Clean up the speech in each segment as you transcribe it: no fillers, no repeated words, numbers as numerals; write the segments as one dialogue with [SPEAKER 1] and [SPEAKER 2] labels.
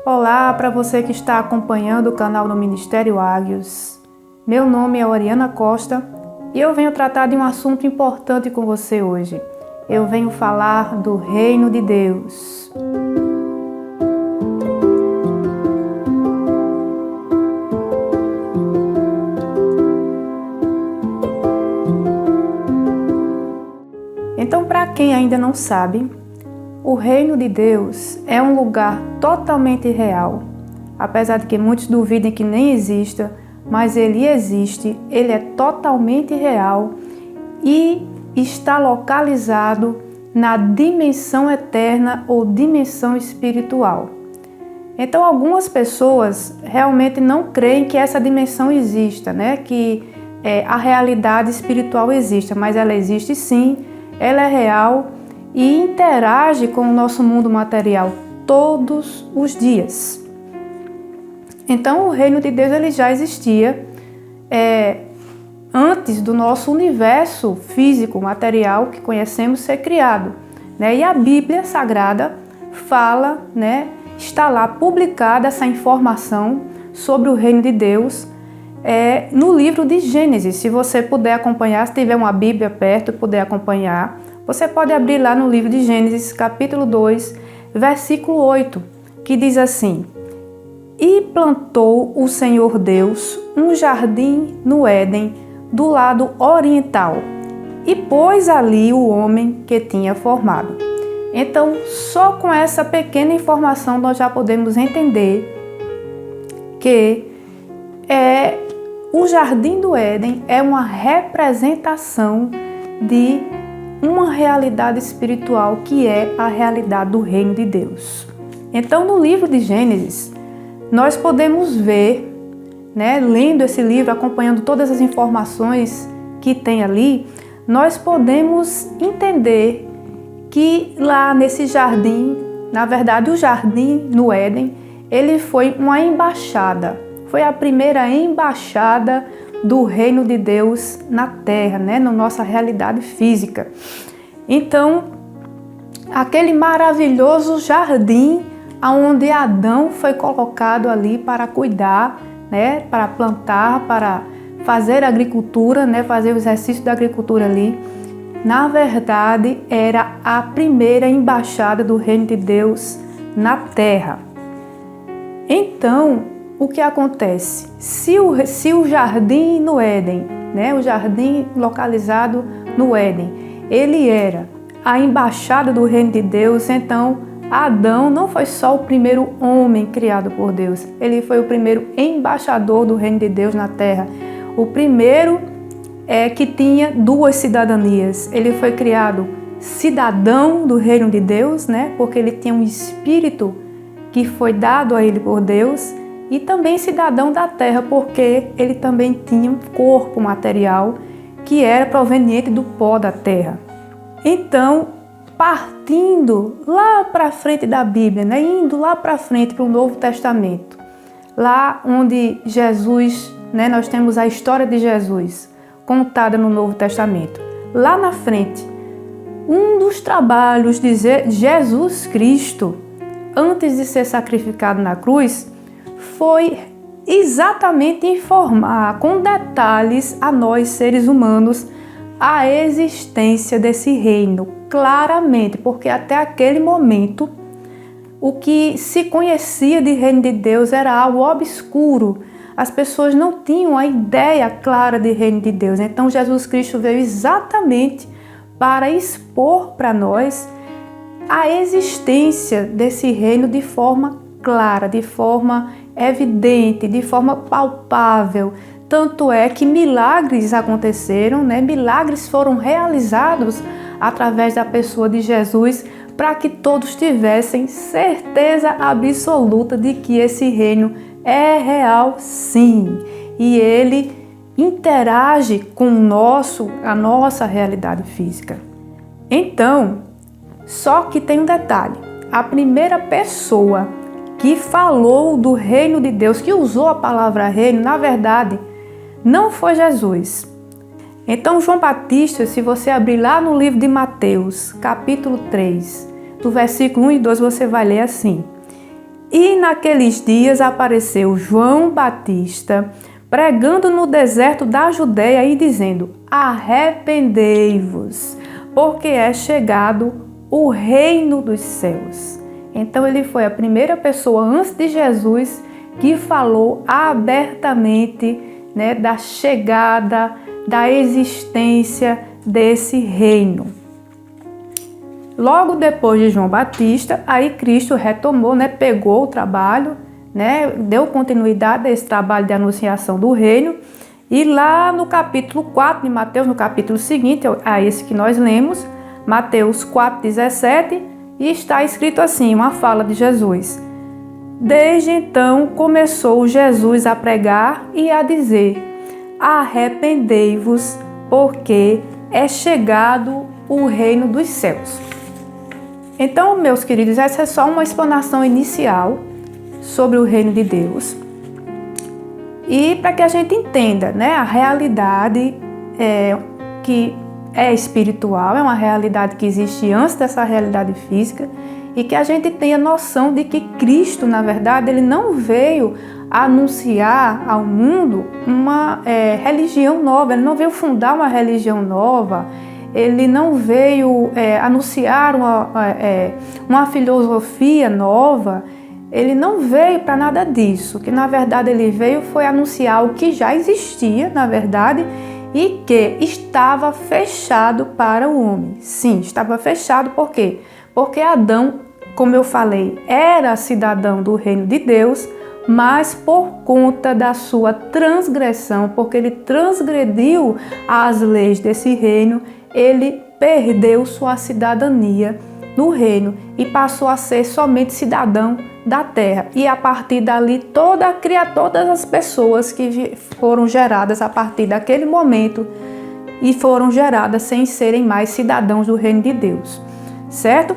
[SPEAKER 1] Olá para você que está acompanhando o canal do Ministério Ágios. Meu nome é Oriana Costa e eu venho tratar de um assunto importante com você hoje. Eu venho falar do Reino de Deus. Então, para quem ainda não sabe, o Reino de Deus é um lugar totalmente real. Apesar de que muitos duvidem que nem exista, mas ele existe, ele é totalmente real e está localizado na dimensão eterna ou dimensão espiritual. Então, algumas pessoas realmente não creem que essa dimensão exista, né? Que a realidade espiritual exista, mas ela existe sim, ela é real e interage com o nosso mundo material todos os dias. Então, o reino de Deus ele já existia antes do nosso universo físico, material que conhecemos ser criado, né? E a Bíblia Sagrada fala, né? Está lá publicada essa informação sobre o reino de Deus no livro de Gênesis. Se você puder acompanhar, se tiver uma Bíblia perto e puder acompanhar, você pode abrir lá no livro de Gênesis, capítulo 2, versículo 8, que diz assim: E plantou o Senhor Deus um jardim no Éden, do lado oriental, e pôs ali o homem que tinha formado. Então, só com essa pequena informação nós já podemos entender que o jardim do Éden é uma representação de uma realidade espiritual que é a realidade do reino de Deus. Então, no livro de Gênesis, nós podemos ver, né, lendo esse livro, acompanhando todas as informações que tem ali, nós podemos entender que lá nesse jardim, na verdade o jardim no Éden, ele foi uma embaixada, foi a primeira embaixada do reino de Deus na Terra, né, na nossa realidade física. Então, aquele maravilhoso jardim onde Adão foi colocado ali para cuidar, né, para plantar, para fazer agricultura, né, fazer o exercício da agricultura ali, na verdade era a primeira embaixada do reino de Deus na Terra. Então, o que acontece? Se o jardim no Éden, né, o jardim localizado no Éden, ele era a embaixada do reino de Deus, então Adão não foi só o primeiro homem criado por Deus, ele foi o primeiro embaixador do reino de Deus na Terra. O primeiro que tinha duas cidadanias. Ele foi criado cidadão do reino de Deus, né, porque ele tinha um espírito que foi dado a ele por Deus, e também cidadão da terra, porque ele também tinha um corpo material que era proveniente do pó da terra. Então, partindo lá para frente da Bíblia, né, indo lá para frente para o Novo Testamento, lá onde Jesus, né, nós temos a história de Jesus contada no Novo Testamento. Lá na frente, um dos trabalhos de Jesus Cristo, antes de ser sacrificado na cruz, foi exatamente informar com detalhes a nós, seres humanos, a existência desse reino, claramente, porque até aquele momento o que se conhecia de reino de Deus era algo obscuro. As pessoas não tinham a ideia clara de reino de Deus. Então Jesus Cristo veio exatamente para expor para nós a existência desse reino de forma clara, de forma evidente, de forma palpável. Tanto é que milagres aconteceram, né? Milagres foram realizados através da pessoa de Jesus para que todos tivessem certeza absoluta de que esse reino é real sim. E ele interage com a nossa realidade física. Então, só que tem um detalhe. A primeira pessoa que falou do reino de Deus, que usou a palavra reino, na verdade, não foi Jesus. Então, João Batista, se você abrir lá no livro de Mateus, capítulo 3, do versículo 1 e 2, você vai ler assim: E naqueles dias apareceu João Batista, pregando no deserto da Judeia e dizendo: arrependei-vos, porque é chegado o reino dos céus. Então ele foi a primeira pessoa antes de Jesus que falou abertamente, né, da chegada, da existência desse reino. Logo depois de João Batista, aí Cristo retomou, né, pegou o trabalho, né, deu continuidade a esse trabalho de anunciação do reino. E lá no capítulo 4 de Mateus, no capítulo seguinte a esse que nós lemos, Mateus 4,17, e está escrito assim, uma fala de Jesus: desde então começou Jesus a pregar e a dizer: arrependei-vos, porque é chegado o reino dos céus. Então, meus queridos, essa é só uma explanação inicial sobre o reino de Deus. E para que a gente entenda, né, a realidade que é espiritual, é uma realidade que existe antes dessa realidade física, e que a gente tenha noção de que Cristo, na verdade, ele não veio anunciar ao mundo uma religião nova, ele não veio fundar uma religião nova, ele não veio anunciar uma filosofia nova, ele não veio para nada disso. O que na verdade ele veio foi anunciar o que já existia, na verdade, e que estava fechado para o homem. Sim, estava fechado, por quê? Porque Adão, como eu falei, era cidadão do reino de Deus, mas por conta da sua transgressão, porque ele transgrediu as leis desse reino, ele perdeu sua cidadania no reino e passou a ser somente cidadão da terra. E a partir dali, todas as pessoas que foram geradas a partir daquele momento e foram geradas sem serem mais cidadãos do reino de Deus, certo?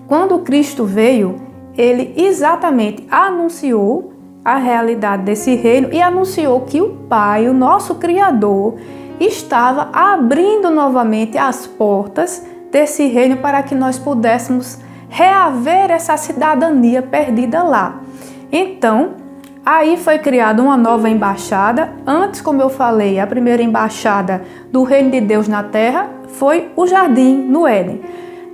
[SPEAKER 1] Quando Cristo veio, ele exatamente anunciou a realidade desse reino e anunciou que o Pai, o nosso Criador, estava abrindo novamente as portas desse reino para que nós pudéssemos reaver essa cidadania perdida lá. Então, aí foi criada uma nova embaixada. Antes, como eu falei, a primeira embaixada do reino de Deus na terra foi o jardim no Éden.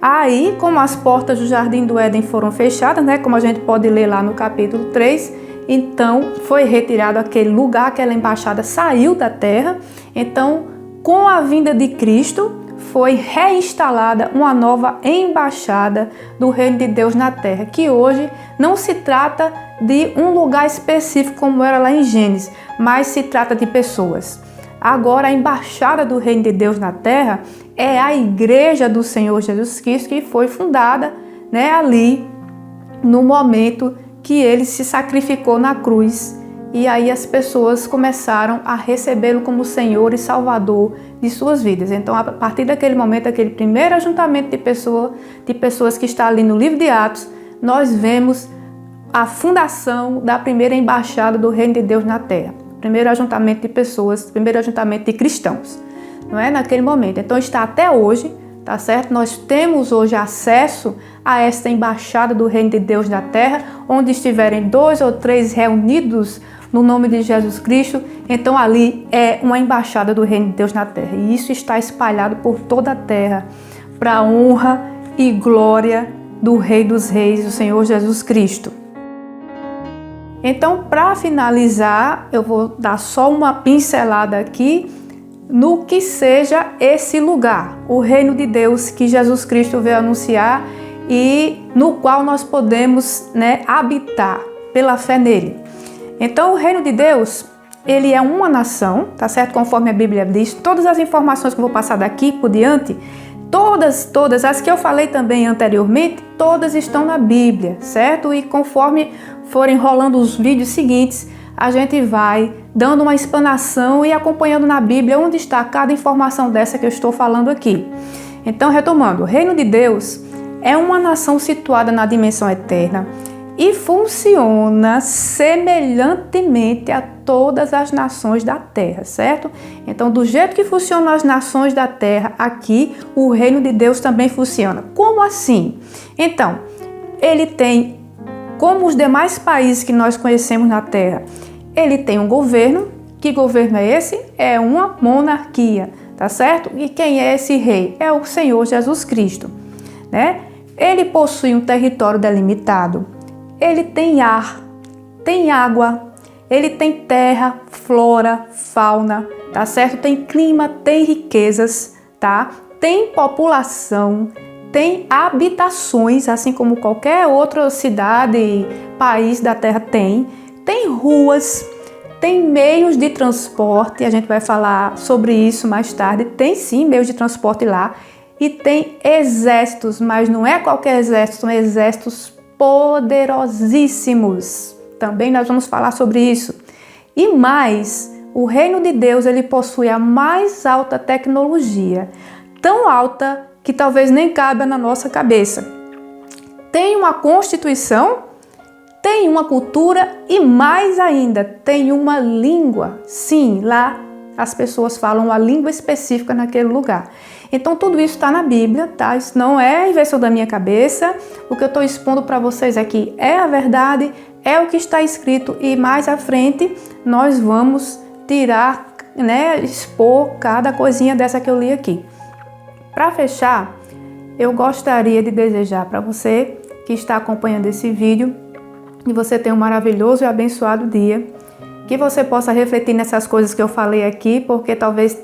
[SPEAKER 1] Aí, como as portas do jardim do Éden foram fechadas, né, como a gente pode ler lá no capítulo 3, então foi retirado aquele lugar, aquela embaixada saiu da terra. Então, com a vinda de Cristo, foi reinstalada uma nova embaixada do reino de Deus na terra, que hoje não se trata de um lugar específico como era lá em Gênesis, mas se trata de pessoas. Agora a embaixada do reino de Deus na terra é a igreja do Senhor Jesus Cristo, que foi fundada, né, ali no momento que ele se sacrificou na cruz. E aí as pessoas começaram a recebê-lo como Senhor e Salvador de suas vidas. Então, a partir daquele momento, aquele primeiro ajuntamento de pessoas que está ali no livro de Atos, nós vemos a fundação da primeira embaixada do reino de Deus na terra. Primeiro ajuntamento de pessoas, primeiro ajuntamento de cristãos, não é? Naquele momento. Então, está até hoje, tá certo? Nós temos hoje acesso a esta embaixada do reino de Deus na terra, onde estiverem 2 ou 3 reunidos no nome de Jesus Cristo, então ali é uma embaixada do reino de Deus na terra. E isso está espalhado por toda a terra, para a honra e glória do Rei dos Reis, o Senhor Jesus Cristo. Então, para finalizar, eu vou dar só uma pincelada aqui no que seja esse lugar, o reino de Deus que Jesus Cristo veio anunciar e no qual nós podemos, né, habitar pela fé nele. Então, o reino de Deus, ele é uma nação, tá certo? Conforme a Bíblia diz, todas as informações que eu vou passar daqui por diante, todas as que eu falei também anteriormente, todas estão na Bíblia, certo? E conforme forem rolando os vídeos seguintes, a gente vai dando uma explanação e acompanhando na Bíblia onde está cada informação dessa que eu estou falando aqui. Então, retomando, o reino de Deus é uma nação situada na dimensão eterna e funciona semelhantemente a todas as nações da terra, certo? Então, do jeito que funcionam as nações da terra, aqui o reino de Deus também funciona. Como assim? Então, ele tem como os demais países que nós conhecemos na Terra, ele tem um governo. Que governo é esse? É uma monarquia, tá certo? E quem é esse rei? É o Senhor Jesus Cristo, né? Ele possui um território delimitado, ele tem ar, tem água, ele tem terra, flora, fauna, tá certo? Tem clima, tem riquezas, tá? Tem população, tem habitações, assim como qualquer outra cidade, país da Terra tem ruas, tem meios de transporte, a gente vai falar sobre isso mais tarde, tem sim meios de transporte lá, e tem exércitos, mas não é qualquer exército, são exércitos poderosíssimos. Também nós vamos falar sobre isso. E mais, o reino de Deus, ele possui a mais alta tecnologia, tão alta que talvez nem caiba na nossa cabeça. Tem uma constituição, tem uma cultura e mais ainda, tem uma língua. Sim, lá as pessoas falam uma língua específica naquele lugar. Então tudo isso está na Bíblia, tá? Isso não é invenção da minha cabeça. O que eu estou expondo para vocês aqui é a verdade, é o que está escrito, e mais à frente nós vamos tirar, né, expor cada coisinha dessa que eu li aqui. Para fechar, eu gostaria de desejar para você que está acompanhando esse vídeo que você tenha um maravilhoso e abençoado dia, que você possa refletir nessas coisas que eu falei aqui, porque talvez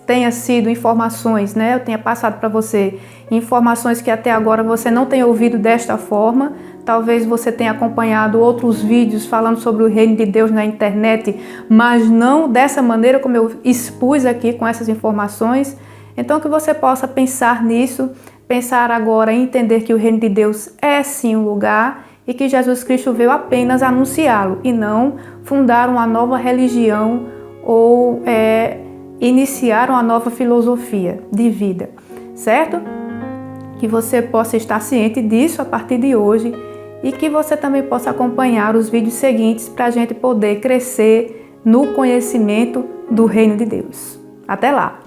[SPEAKER 1] tenha sido informações, né? Eu tenha passado para você informações que até agora você não tenha ouvido desta forma. Talvez você tenha acompanhado outros vídeos falando sobre o reino de Deus na internet, mas não dessa maneira como eu expus aqui com essas informações. Então que você possa pensar nisso, pensar agora em entender que o reino de Deus é sim um lugar, e que Jesus Cristo veio apenas anunciá-lo e não fundar uma nova religião ou iniciar uma nova filosofia de vida, certo? Que você possa estar ciente disso a partir de hoje e que você também possa acompanhar os vídeos seguintes para a gente poder crescer no conhecimento do reino de Deus. Até lá!